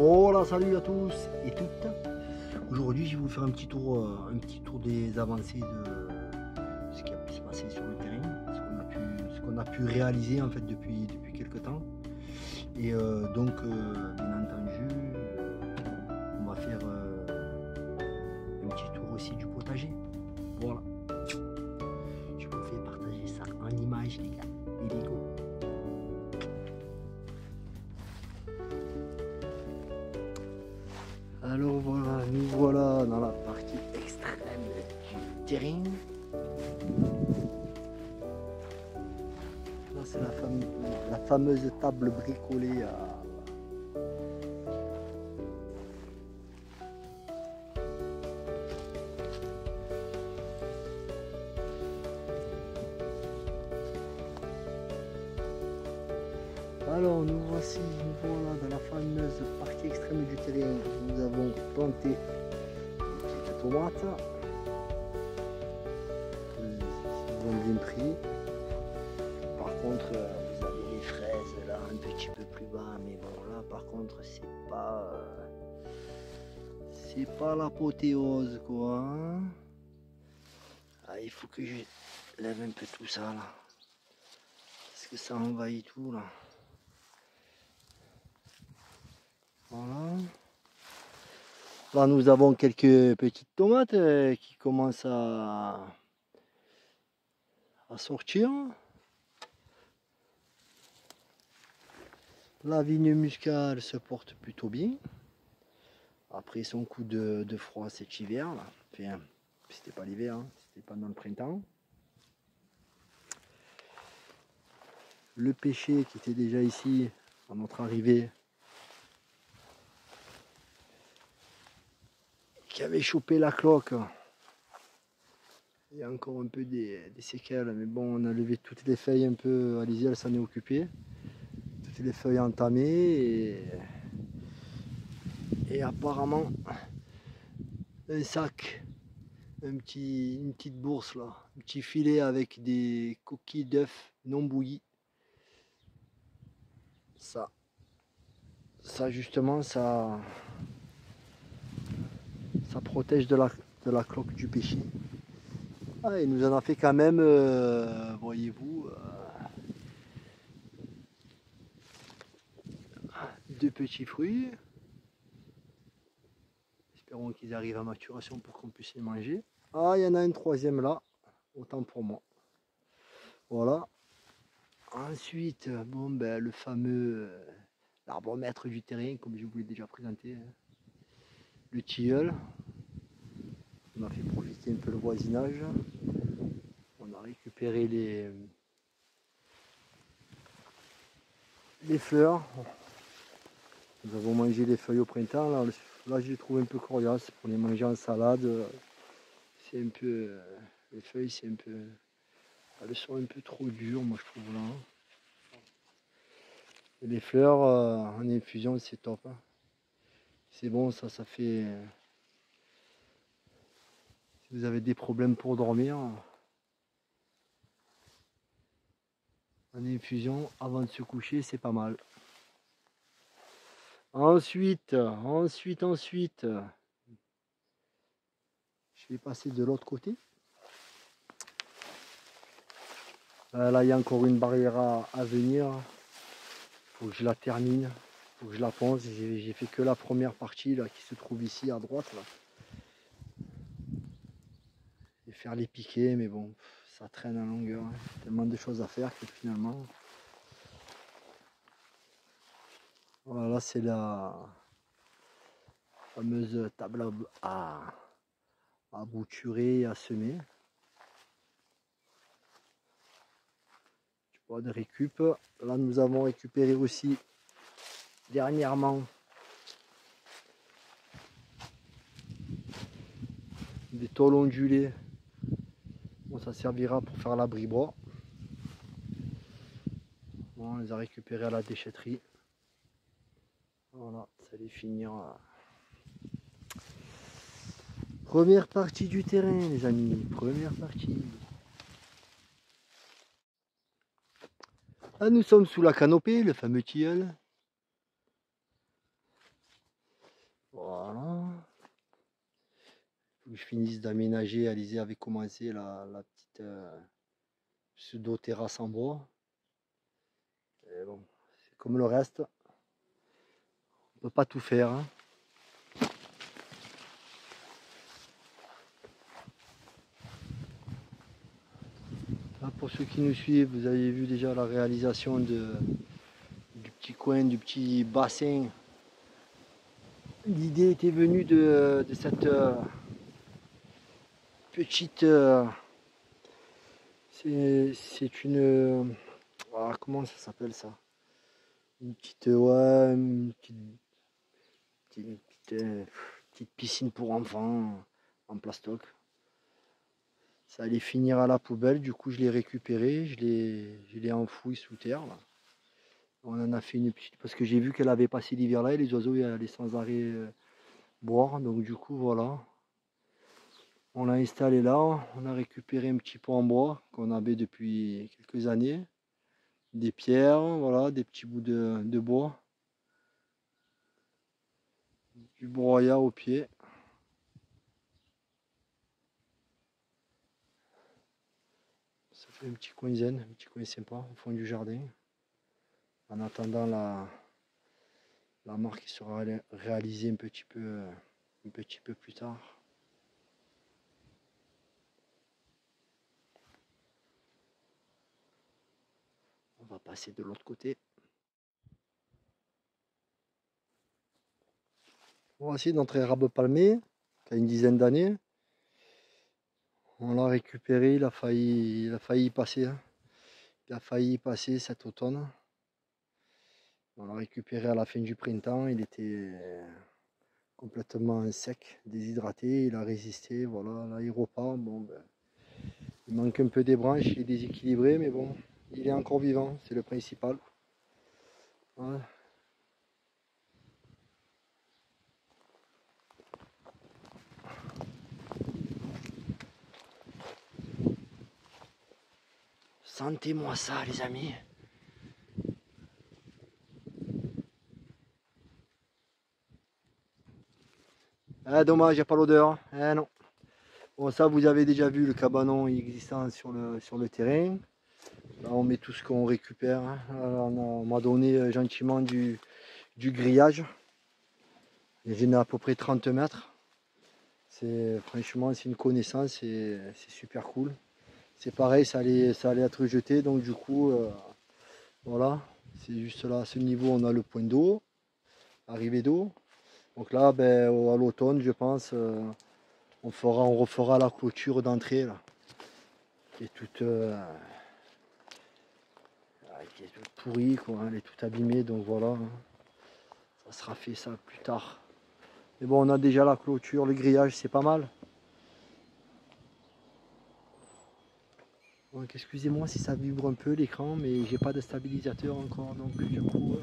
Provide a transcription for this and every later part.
Hola, salut à tous et toutes. Aujourd'hui, je vais vous faire un petit tour des avancées de ce qui a pu se passer sur le terrain, ce qu'on a pu réaliser en fait depuis quelques temps. Et bien entendu, on va faire un petit tour aussi du potager. Voilà. Je vous fais partager ça en images, les gars. Et les go. Alors voilà, nous voilà dans la partie extrême du terrain. Là c'est la fameuse table bricolée Alors nous voici, voilà dans la fameuse partie extrême du terrain. Nous avons planté des petites tomates. Ils ont bien pris. Par contre, vous avez les fraises là un petit peu plus bas, mais bon là par contre c'est pas l'apothéose quoi. Hein. Ah, il faut que je lève un peu tout ça là, parce que ça envahit tout là. Voilà. Là nous avons quelques petites tomates qui commencent à sortir. La vigne muscale se porte plutôt bien. Après son coup de froid cet hiver. Là. Enfin, c'était pas l'hiver, hein, c'était pendant le printemps. Le pêcher qui était déjà ici à notre arrivée, qui avait chopé la cloque. Il y a encore un peu des séquelles, mais bon, on a levé toutes les feuilles un peu. Alizée, elle s'en est occupée. Toutes les feuilles entamées et apparemment un sac, une petite bourse là, un petit filet avec des coquilles d'œufs non bouillies. Ça justement, ça protège de la cloque du pêcher. Ah, il nous en a fait quand même, voyez-vous, deux petits fruits. Espérons qu'ils arrivent à maturation pour qu'on puisse les manger. Ah, il y en a un troisième là, autant pour moi. Voilà. Ensuite, bon ben le fameux l'arbre maître du terrain, comme je vous l'ai déjà présenté, hein. Le tilleul. On a fait profiter un peu le voisinage. On a récupéré les fleurs. Nous avons mangé les feuilles au printemps. Là je les trouve un peu coriaces pour les manger en salade. C'est un peu. Les feuilles, c'est un peu. Elles sont un peu trop dures, moi je trouve là. Et les fleurs en infusion, c'est top. Hein. C'est bon, ça fait. Si vous avez des problèmes pour dormir, en infusion avant de se coucher, c'est pas mal. Ensuite, je vais passer de l'autre côté. Là, il y a encore une barrière à venir. Il faut que je la termine, il faut que je la ponce. J'ai fait que la première partie là, qui se trouve ici à droite. Là. Et faire les piquets, mais bon, ça traîne en longueur. Hein. Tellement de choses à faire que finalement... Voilà, là c'est la fameuse table à bouturer et à semer. Du bois de récup. Là nous avons récupéré aussi dernièrement des tôles ondulées. Bon, ça servira pour faire l'abri-bois. Bon, on les a récupérés à la déchetterie. Voilà, ça allait finir. Première partie du terrain, les amis. Première partie. Là, nous sommes sous la canopée, le fameux tilleul. Voilà. Faut que je finisse d'aménager. Alizé avait commencé la petite pseudo-terrasse en bois. Et bon, c'est comme le reste, on peut pas tout faire, hein. Là, pour ceux qui nous suivent, vous avez vu déjà la réalisation du petit coin, du petit bassin. L'idée était venue de cette petite... c'est une... comment ça s'appelle ça? Une petite... Ouais, petite piscine pour enfants en plastoc. Ça allait finir à la poubelle, du coup je l'ai récupéré, je l'ai enfoui sous terre là. On en a fait une petite parce que j'ai vu qu'elle avait passé l'hiver là et les oiseaux allaient sans arrêt boire, donc du coup voilà. On l'a installé là, on a récupéré un petit pot en bois qu'on avait depuis quelques années, des pierres, voilà, des petits bouts de bois, du broyat au pied. Ça fait un petit coin zen, un petit coin sympa au fond du jardin. En attendant la marque qui sera réalisée un petit peu plus tard. On va passer de l'autre côté. Voici notre érable palmier qui a une dizaine d'années. On l'a récupéré, il a failli y passer, hein. Il a failli y passer cet automne. On l'a récupéré à la fin du printemps, il était complètement sec, déshydraté, il a résisté, voilà, là il repart. Bon, ben, il manque un peu des branches, il est déséquilibré, mais bon, il est encore vivant, c'est le principal. Voilà. Sentez-moi ça, les amis. Ah, dommage, il n'y a pas l'odeur. Eh non. Bon, ça, vous avez déjà vu le cabanon existant sur le terrain. Là, on met tout ce qu'on récupère, hein. On m'a donné gentiment du grillage. J'en ai à peu près 30 mètres. Franchement, c'est une connaissance et c'est super cool. C'est pareil, ça allait être jeté, donc du coup, voilà. C'est juste là, à ce niveau, on a le point d'eau, arrivée d'eau. Donc là, ben, à l'automne, je pense, on refera la clôture d'entrée là, qui est toute pourrie, quoi, hein, elle est toute abîmée, donc voilà, hein. Ça sera fait ça plus tard. Mais bon, on a déjà la clôture, le grillage, c'est pas mal. Donc excusez-moi si ça vibre un peu l'écran, mais j'ai pas de stabilisateur encore, donc du coup,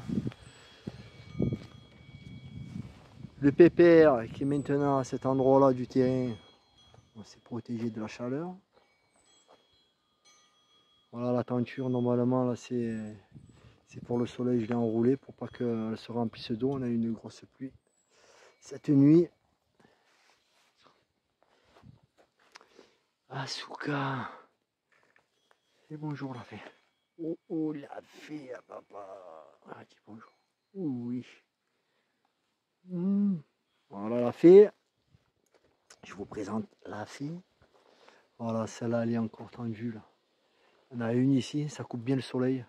le pépère qui est maintenant à cet endroit-là du terrain, on s'est protégé de la chaleur. Voilà, la tenture, normalement, là, c'est pour le soleil, je l'ai enroulé pour pas qu'elle se remplisse d'eau. On a eu une grosse pluie cette nuit. Asuka. Et bonjour la fée. Oh, oh la fée à papa. Ah, dis bonjour. Oui. Voilà la fée. Je vous présente la fée. Voilà, celle-là, elle est encore tendue là. On a une ici, ça coupe bien le soleil.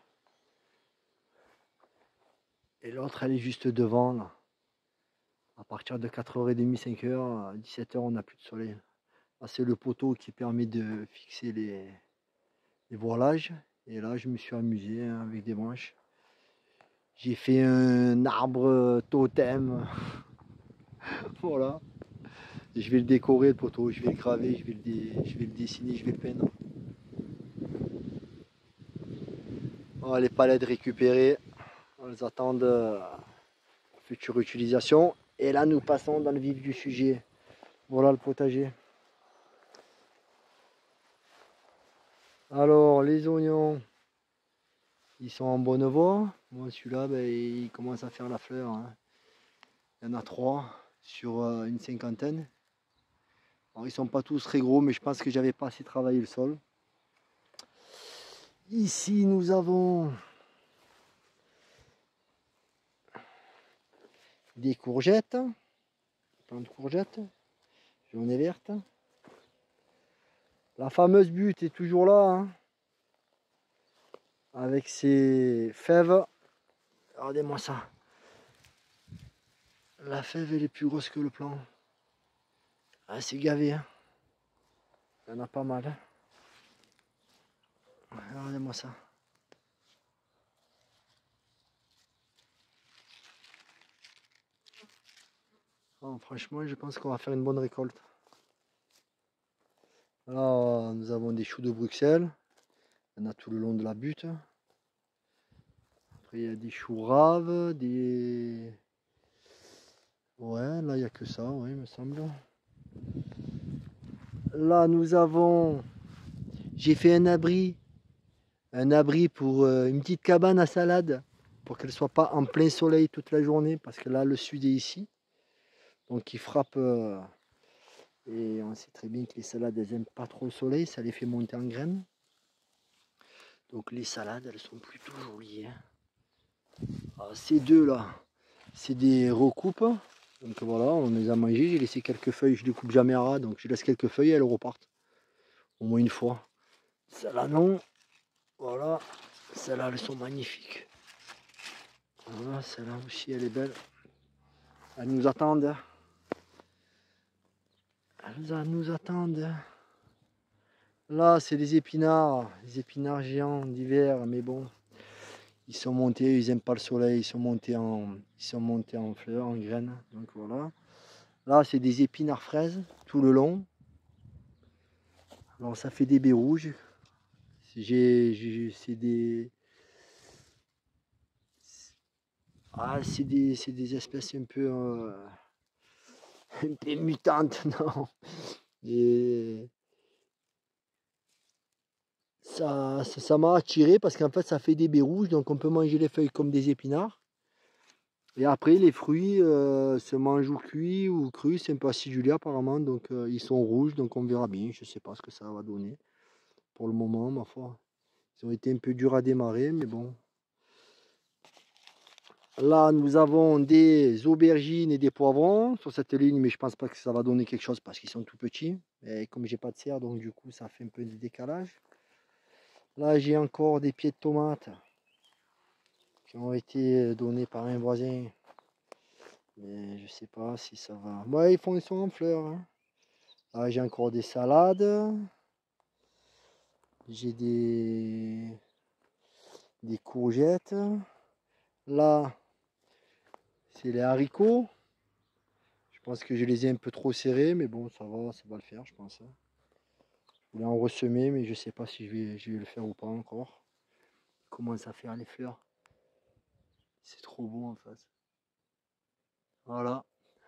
Et l'autre, elle est juste devant là. À partir de 4h30, 5h, 17h, on n'a plus de soleil. Là, c'est le poteau qui permet de fixer les voilages. Et là, je me suis amusé, hein, avec des branches. J'ai fait un arbre totem. Voilà. Je vais le décorer, le poteau. Je vais le graver, je vais le dessiner, je vais le peindre. Voilà, les palettes récupérées. Elles attendent future utilisation. Et là, nous passons dans le vif du sujet. Voilà le potager. Alors, les oignons, ils sont en bonne voie. Moi, celui-là, ben, il commence à faire la fleur, hein. Il y en a 3 sur une cinquantaine. Alors, ils sont pas tous très gros, mais je pense que j'avais pas assez travaillé le sol. Ici, nous avons des courgettes, plein de courgettes, jaunes et vertes. La fameuse butte est toujours là, hein, avec ses fèves. Regardez-moi ça. La fève, elle est plus grosse que le plant. Ah, c'est gavé, hein. Il y en a pas mal. Hein. Regardez-moi ça. Oh, franchement, je pense qu'on va faire une bonne récolte. Là, nous avons des choux de Bruxelles. Il y en a tout le long de la butte. Après, il y a des choux raves, des... Ouais, là, il n'y a que ça, oui, il me semble. Là, nous avons... J'ai fait un abri pour une petite cabane à salade, pour qu'elle ne soit pas en plein soleil toute la journée, parce que là, le sud est ici. Donc, il frappe... et on sait très bien que les salades, elles n'aiment pas trop le soleil, ça les fait monter en graines. Donc, les salades, elles sont plutôt jolies. Hein. Alors, ces deux-là, c'est des recoupes. Donc voilà, on les a mangées. J'ai laissé quelques feuilles, je ne les coupe jamais à ras, donc je laisse quelques feuilles et elles repartent. Au moins une fois. Celles-là, non. Voilà. Celles-là, elles sont magnifiques. Voilà, celle-là aussi, elle est belle. Elles nous attendent. Elles nous attendent. Là, c'est les épinards géants d'hiver, mais bon, ils sont montés, ils n'aiment pas le soleil, ils sont montés en fleurs, en graines. Donc voilà. Là, c'est des épinards fraises tout le long. Alors ça fait des baies rouges. C'est des... Ah, c'est des espèces un peu mutantes, non. Et ça m'a attiré parce qu'en fait ça fait des baies rouges, donc on peut manger les feuilles comme des épinards. Et après les fruits se mangent ou cuits ou crus, c'est un peu acidulé apparemment, donc ils sont rouges, donc on verra bien, je sais pas ce que ça va donner. Pour le moment, ma foi. Ils ont été un peu durs à démarrer, mais bon. Là, nous avons des aubergines et des poivrons sur cette ligne, mais je pense pas que ça va donner quelque chose parce qu'ils sont tout petits. Et comme j'ai pas de serre, donc du coup, ça fait un peu de décalage. Là, j'ai encore des pieds de tomates qui ont été donnés par un voisin. Mais je sais pas si ça va. Ouais, ils sont en fleurs. Hein. Là, j'ai encore des salades. J'ai des courgettes. Là, c'est les haricots. Je pense que je les ai un peu trop serrés, mais bon, ça va le faire, je pense. Je voulais en ressemer, mais je sais pas si je vais le faire ou pas encore. Il commence à faire les fleurs. C'est trop beau en face. Voilà,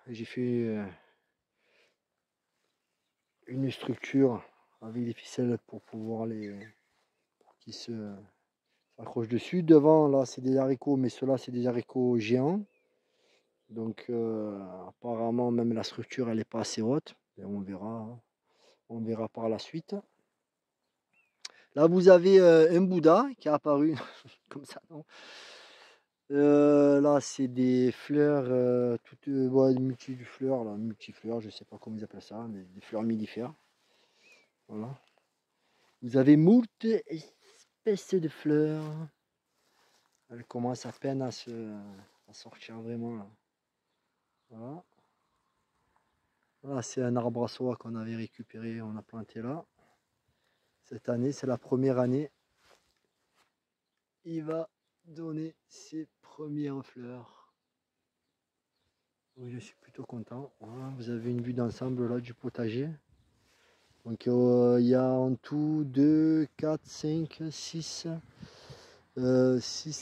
j'ai fait une structure avec des ficelles pour pouvoir qu'ils s'accrochent dessus. Devant, là, c'est des haricots, mais ceux-là, c'est des haricots géants. Donc, apparemment, même la structure, elle n'est pas assez haute. Et on verra. Hein. On verra par la suite. Là, vous avez un Bouddha qui est apparu comme ça. Non là, c'est des fleurs, toutes multifleurs, là, multifleurs, je sais pas comment ils appellent ça, mais des fleurs millifères. Voilà. Vous avez moult espèces de fleurs. Elles commencent à peine à sortir vraiment là. Voilà. Là, c'est un arbre à soie qu'on avait récupéré, on a planté là. Cette année, c'est la première année. Il va donner ses premières fleurs. Oui, je suis plutôt content. Voilà, vous avez une vue d'ensemble là du potager. Donc il y a en tout 2, 4, 5, 6,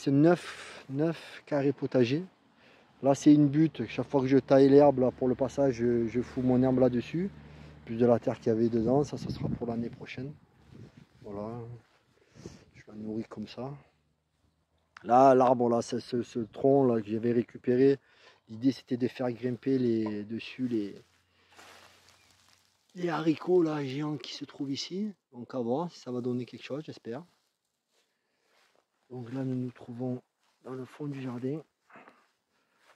9 carrés potagers. Là c'est une butte. Chaque fois que je taille l'herbe là pour le passage, je fous mon herbe là-dessus. Plus de la terre qu'il y avait dedans, ça sera pour l'année prochaine. Voilà. Je la nourris comme ça. Là, l'arbre, là, c'est ce tronc là que j'avais récupéré, L'idée c'était de faire grimper dessus les haricots là, géants qui se trouvent ici. Donc à voir si ça va donner quelque chose, j'espère. Donc là nous nous trouvons dans le fond du jardin.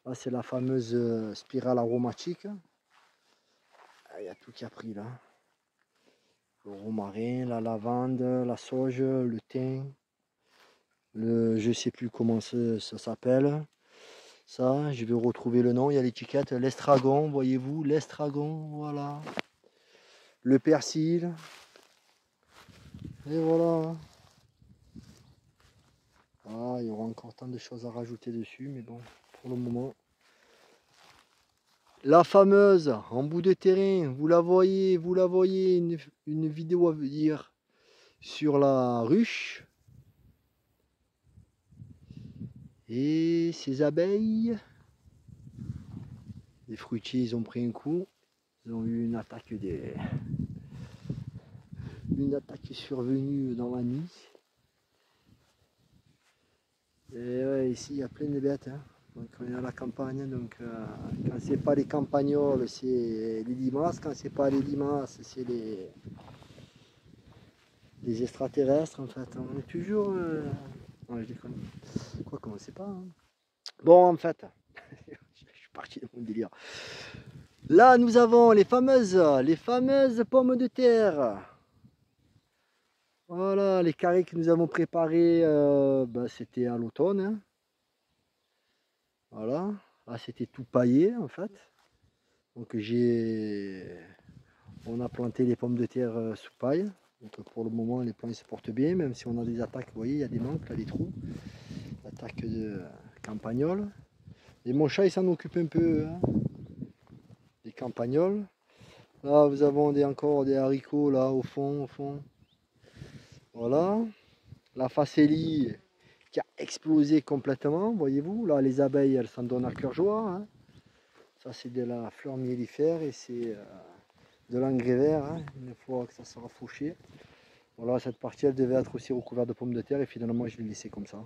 Là c'est la fameuse spirale aromatique. Il y a tout qui a pris là. Le romarin, la lavande, la sauge, le thym, je sais plus comment ça s'appelle. Ça, je vais retrouver le nom, il y a l'étiquette, l'estragon, voyez-vous, l'estragon, voilà. Le persil. Et voilà. Ah, il y aura encore tant de choses à rajouter dessus, mais bon, pour le moment. La fameuse, en bout de terrain, vous la voyez, une vidéo à venir sur la ruche. Et ces abeilles, les fruitiers, ils ont pris un coup. Ils ont eu une attaque survenue dans la nuit. Et ouais, ici il y a plein de bêtes. Hein. Donc on est à la campagne, donc quand c'est pas les campagnols, c'est les limaces. Quand c'est pas les limaces, c'est les extraterrestres en fait. On est toujours. Non, je déconne. Quoi qu'on ne sait pas. Hein. Bon en fait, je suis parti de mon délire. Là nous avons les fameuses pommes de terre. Voilà, les carrés que nous avons préparés, c'était à l'automne. Hein. Voilà, là c'était tout paillé en fait. Donc on a planté les pommes de terre sous paille. Donc pour le moment les plants ils se portent bien, même si on a des attaques, vous voyez, il y a des manques, là, des trous. Attaque de campagnols. Et mon chat il s'en occupe un peu, hein, des campagnols. Là vous avez encore des haricots là au fond. Voilà. La facélie qui a explosé complètement, voyez-vous. Là les abeilles elles s'en donnent à cœur joie. Hein. Ça c'est de la fleur mellifère et c'est de l'engrais vert, hein, une fois que ça sera fauché. Voilà, cette partie elle devait être aussi recouverte de pommes de terre et finalement je l'ai laissé comme ça.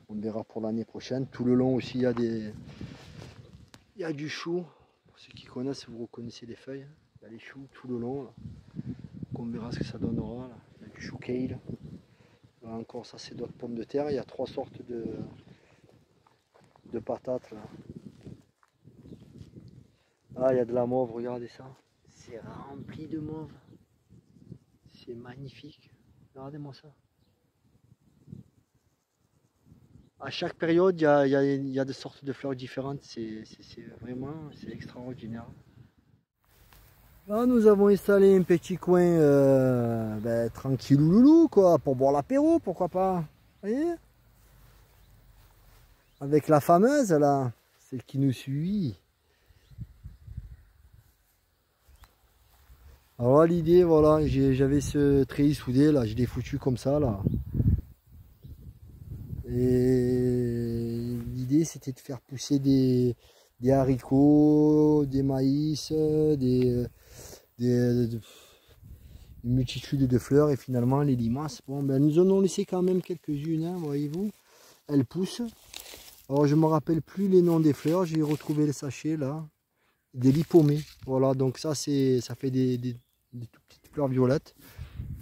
On verra pour l'année prochaine. Tout le long aussi il y a du chou. Pour ceux qui connaissent, vous reconnaissez les feuilles. Il y a les choux tout le long. Là. Donc on verra ce que ça donnera. Là. Il y a du chou kale. Là encore ça c'est d'autres pommes de terre. Il y a 3 sortes de patates là. Ah il y a de la mauve, regardez ça. C'est rempli de mauve. C'est magnifique. Regardez-moi ça. À chaque période, il y a des sortes de fleurs différentes. C'est extraordinaire. Là, nous avons installé un petit coin tranquille ou loulou, quoi, pour boire l'apéro, pourquoi pas. Vous voyez? Avec la fameuse, là, celle qui nous suit. Alors l'idée, voilà, j'avais ce treillis soudé, là, je l'ai foutu comme ça, là. Et l'idée, c'était de faire pousser des haricots, des maïs, une multitude de fleurs. Et finalement, les limaces, bon, nous en avons laissé quand même quelques-unes, hein, voyez-vous. Elles poussent. Alors, je ne me rappelle plus les noms des fleurs. J'ai retrouvé le sachet, là. Des lipomées. Voilà, donc ça fait des toutes petites fleurs violettes.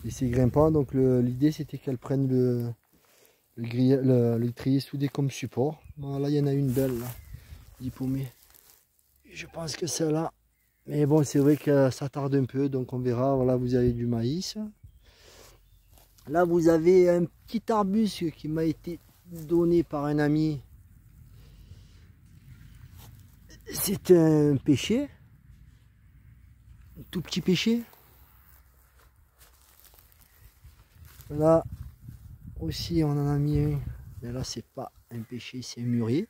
Et c'est grimpant. Donc, l'idée, c'était qu'elles prennent le treillis soudé comme support. Bon, là il y en a une belle là, lipomée. Je pense que c'est là. Mais bon, c'est vrai que ça tarde un peu, donc on verra. Voilà, vous avez du maïs. Là vous avez un petit arbuste qui m'a été donné par un ami. C'est un pêcher. Un tout petit pêcher. Là aussi on en a mis un. Mais là c'est pas un pêcher, c'est un mûrier.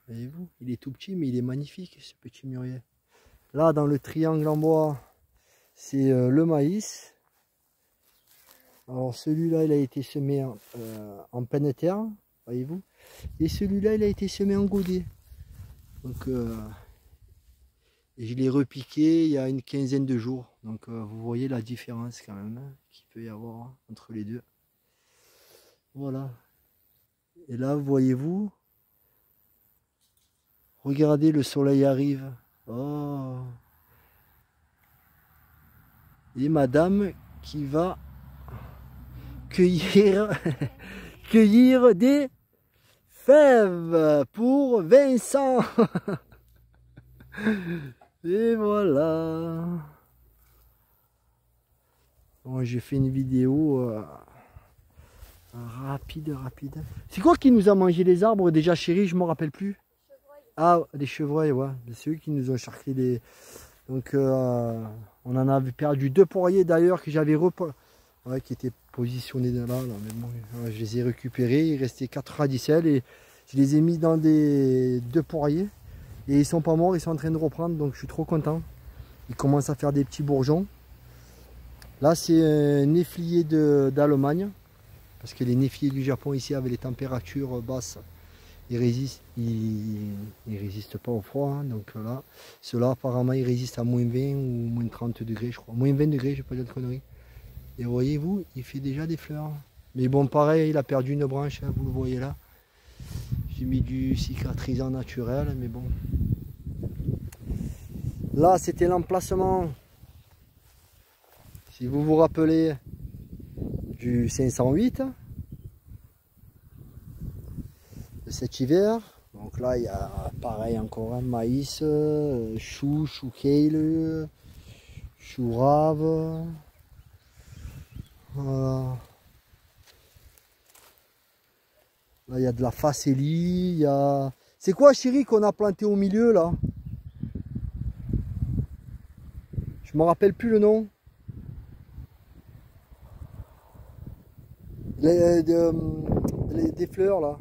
Voyez-vous, il est tout petit mais il est magnifique ce petit mûrier. Là dans le triangle en bois, c'est le maïs. Alors celui-là il a été semé en pleine terre, voyez-vous. Et celui-là il a été semé en godet. Donc je l'ai repiqué il y a une quinzaine de jours. Donc vous voyez la différence quand même hein, qu'il peut y avoir hein, entre les deux. Voilà. Et là voyez-vous, Regardez, le soleil arrive. Oh. Et madame qui va cueillir, cueillir des fèves pour Vincent. Et voilà. Bon, j'ai fait une vidéo rapide. C'est quoi qui nous a mangé les arbres déjà, chérie? Je me rappelle plus. Ah, des chevreuils, ouais. C'est eux qui nous ont charclé les... Donc, on en avait perdu 2 poiriers d'ailleurs que j'avais ouais, qui étaient positionnés là. Mais bon, ouais, je les ai récupérés. Il restait 4 radicelles et je les ai mis dans des 2 poiriers. Et ils sont pas morts, ils sont en train de reprendre. Donc, je suis trop content. Ils commencent à faire des petits bourgeons. Là, c'est un néflier d'Allemagne. Parce que les néfliers du Japon ici, avec les températures basses, ils résistent pas au froid. Hein. Donc là, ceux-là, apparemment, ils résistent à moins 20 ou moins 30 degrés, je crois. Moins 20 degrés, je vais pas dire de conneries. Et voyez-vous, il fait déjà des fleurs. Mais bon, pareil, il a perdu une branche, hein, vous le voyez là. J'ai mis du cicatrisant naturel, mais bon. Là, c'était l'emplacement, si vous vous rappelez, du 508 de cet hiver. Donc là, il y a pareil encore un maïs, chou kale, chou rave. Voilà. Là, il y a de la facélie. Il y a... C'est quoi, chérie, qu'on a planté au milieu là? Je me rappelle plus le nom. Des fleurs là.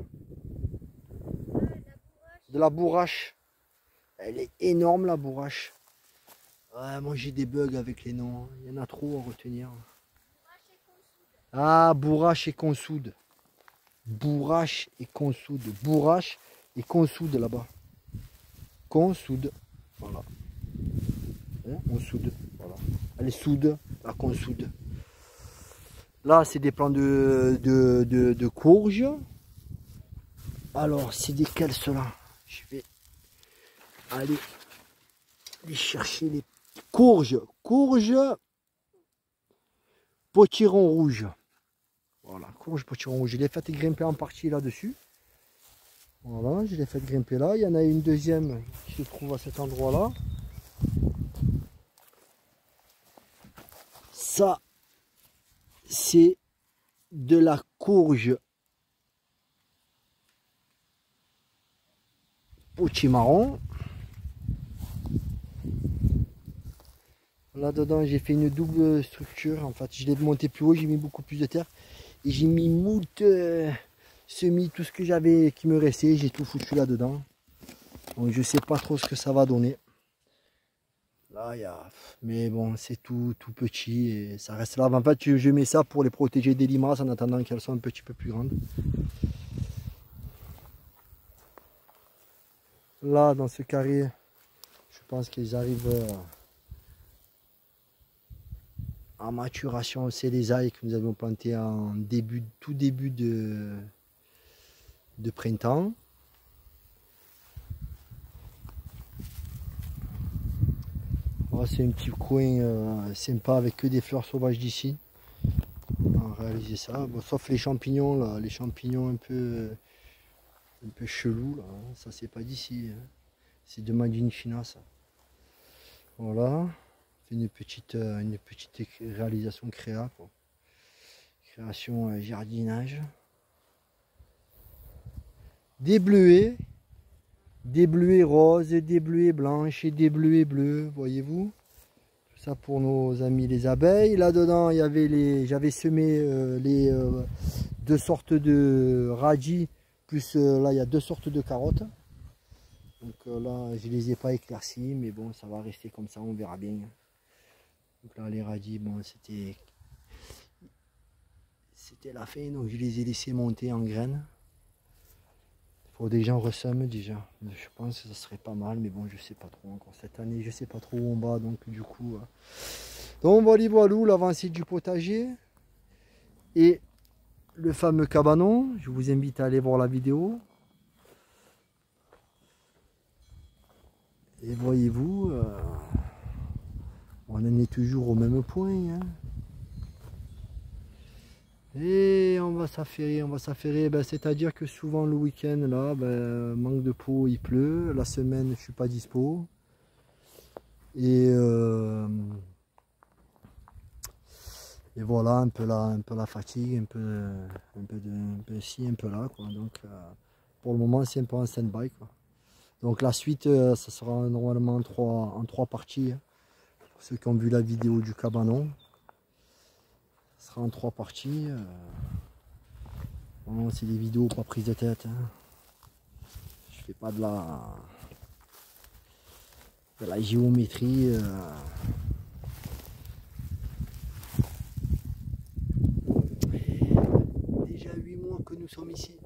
De la bourrache. Elle est énorme la bourrache. Ouais, moi j'ai des bugs avec les noms. Il y en a trop à retenir. Ah, bourrache et consoude. Bourrache et consoude. Bourrache et consoude là-bas. Consoude. Voilà. Hein, on soude. Voilà. Elle est soude. La consoude. Là, c'est des plants de courge. Alors, c'est desquels ceux-là? Je vais aller chercher les courges. Courge potiron rouge. Voilà, courge potiron rouge. Je l'ai fait grimper en partie là-dessus. Voilà, je l'ai fait grimper là. Il y en a une deuxième qui se trouve à cet endroit-là. Ça, c'est de la courge potimarron. Là dedans j'ai fait une double structure. En fait, je l'ai monté plus haut, j'ai mis beaucoup plus de terre et j'ai mis moult semis, tout ce que j'avais qui me restait, j'ai tout foutu là dedans. Donc je sais pas trop ce que ça va donner. Là il y a, mais bon, c'est tout petit et ça reste là. En fait, je mets ça pour les protéger des limaces en attendant qu'elles soient un petit peu plus grandes. Là dans ce carré, je pense qu'ils arrivent en maturation. C'est les ailes que nous avions plantés en tout début de printemps. Oh, c'est un petit coin sympa avec que des fleurs sauvages d'ici. On a réalisé ça, bon, sauf les champignons là, les champignons un peu chelous là. Ça c'est pas d'ici, hein. C'est de Madinchina ça. Voilà, une petite réalisation créa, quoi. Création jardinage. Des bleuets roses, des bleuets blanches et des bleuets bleus, voyez-vous. Tout ça pour nos amis les abeilles. Là dedans, il y avait j'avais semé les 2 sortes de radis, plus là il y a 2 sortes de carottes. Donc là, je les ai pas éclaircis, mais bon, ça va rester comme ça, on verra bien. Donc là, les radis, bon, c'était la fin, donc je les ai laissés monter en graines. Il faut déjà en ressemer déjà. Je pense que ça serait pas mal, mais bon, je sais pas trop encore. Cette année, je sais pas trop où on va, donc du coup. Donc voilà, l'avancée du potager et le fameux cabanon. Je vous invite à aller voir la vidéo. Et voyez-vous, on en est toujours au même point. Hein. Et on va s'affairer. Ben, c'est-à-dire que souvent le week-end, là, ben, manque de peau, il pleut. La semaine, je suis pas dispo. Et voilà, un peu la fatigue, un peu ci, un peu là, quoi. Donc, pour le moment, c'est un peu en stand-by, quoi. Donc, la suite, ça sera normalement en trois parties. Hein. Pour ceux qui ont vu la vidéo du cabanon, ça sera en trois parties. Bon, c'est des vidéos pas prises de tête. Hein. Je fais pas de la géométrie. Déjà 8 mois que nous sommes ici.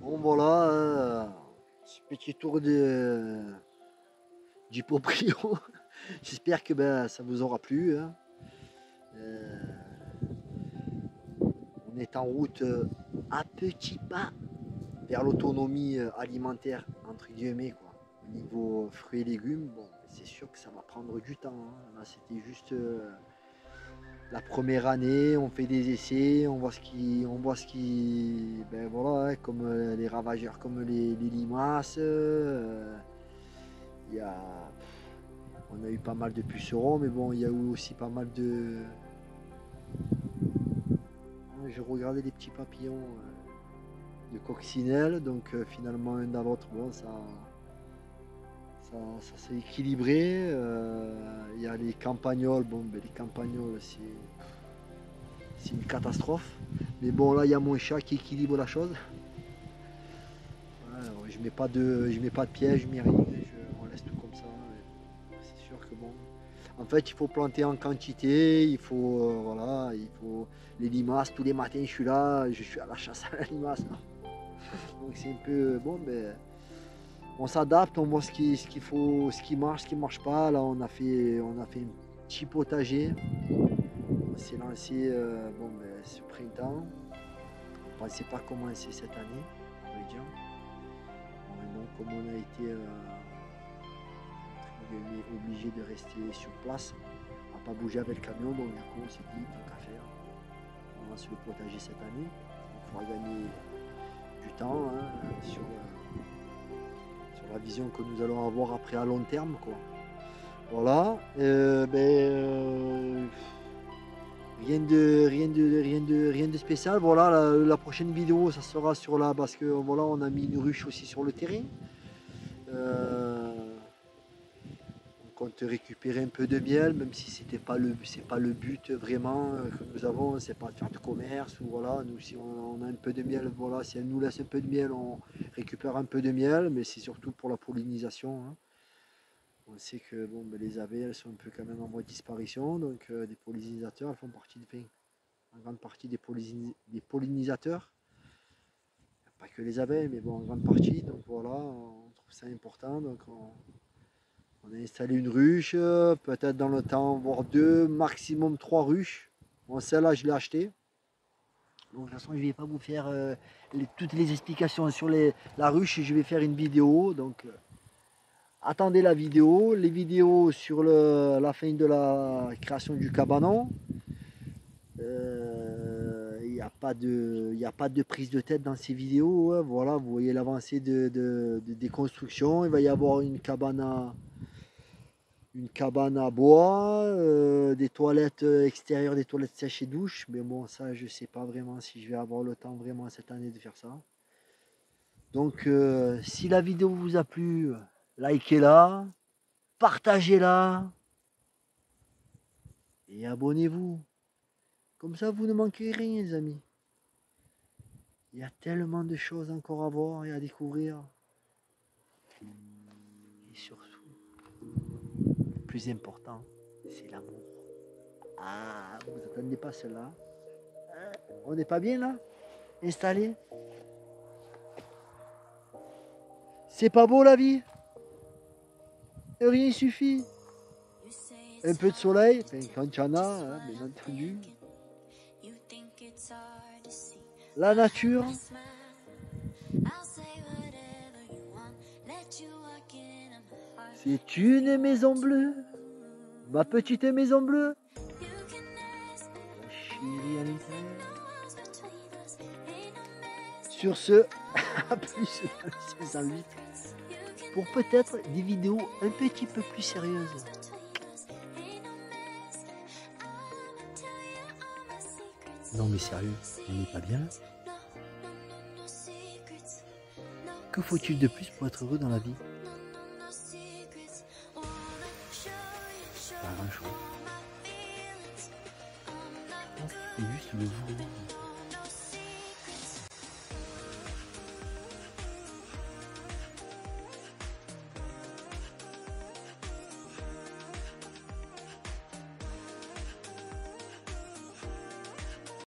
Bon voilà, ce petit tour du proprio. J'espère que ben, ça vous aura plu. Hein. On est en route à petits pas vers l'autonomie alimentaire, entre guillemets, quoi. Au niveau fruits et légumes, bon, c'est sûr que ça va prendre du temps. Hein. Là, c'était juste la première année, on fait des essais, on voit ce qui, ben voilà, hein, comme les ravageurs, comme les limaces. Il y a, on a eu pas mal de pucerons, mais bon, il y a eu aussi pas mal de. Je regardais les petits papillons de coccinelle, donc finalement un dans l'autre, bon, ça s'est équilibré. Il y a les campagnols, bon, ben, les campagnols, c'est une catastrophe. Mais bon, là, il y a mon chat qui équilibre la chose. Alors, je mets pas de piège, je mets rien, on laisse tout comme ça. C'est sûr que bon. En fait, il faut planter en quantité, il faut voilà, il faut les limaces. Tous les matins, je suis là, je suis à la chasse à la limace. Là. Donc c'est un peu bon, ben on s'adapte, on voit ce qu'il faut, ce qui marche pas. Là, on a fait un petit potager. On s'est lancé bon, ben, ce printemps. On pensait pas commencer cette année, on va dire. Mais bon, comme on a été obligé de rester sur place, à pas bouger avec le camion, donc du coup on s'est dit tant qu'à faire, on lance le potager cette année. Il faudra gagner du temps hein, sur la vision que nous allons avoir après à long terme, quoi. Voilà. Rien de spécial. Voilà, la prochaine vidéo, ça sera sur là parce que voilà, on a mis une ruche aussi sur le terrain. On compte récupérer un peu de miel, même si c'est pas le but vraiment que nous avons, c'est pas de faire de commerce ou voilà. Nous, si on a un peu de miel, voilà, si elle nous laisse un peu de miel, on récupère un peu de miel, mais c'est surtout pour la pollinisation. Hein. On sait que bon, ben, les abeilles, elles sont un peu quand même en voie de disparition, donc des pollinisateurs, elles font partie en grande partie des pollinisateurs. Pas que les abeilles, mais bon, en grande partie. Donc voilà, on trouve ça important. Donc on a installé une ruche, peut-être dans le temps, voire deux, maximum trois ruches. Bon, celle-là, je l'ai achetée. Donc, de toute façon, je ne vais pas vous faire toutes les explications sur la ruche. Je vais faire une vidéo. Donc, attendez la vidéo. Les vidéos sur la fin de la création du cabanon. Il n'y a pas de prise de tête dans ces vidéos. Hein. Voilà, vous voyez l'avancée des constructions. Il va y avoir une cabane à bois, des toilettes extérieures, des toilettes sèches et douches. Mais bon, ça, je ne sais pas vraiment si je vais avoir le temps vraiment cette année de faire ça. Donc, si la vidéo vous a plu, likez-la, partagez-la et abonnez-vous. Comme ça, vous ne manquez rien, les amis. Il y a tellement de choses encore à voir et à découvrir. Et surtout, le plus important, c'est l'amour. Ah, vous attendez pas cela? On n'est pas bien là? Installé? C'est pas beau la vie? Rien suffit. un peu de soleil, enfin, quand il y en a, hein, bien entendu. La nature. C'est une maison bleue, ma petite maison bleue. La chérie à l'intérieur. Sur ce, à plus dans la saison 8 pour peut-être des vidéos un petit peu plus sérieuses. Non mais sérieux, on n'est pas bien là? Que faut-il de plus pour être heureux dans la vie? Pas grand chose. C'est juste le vous.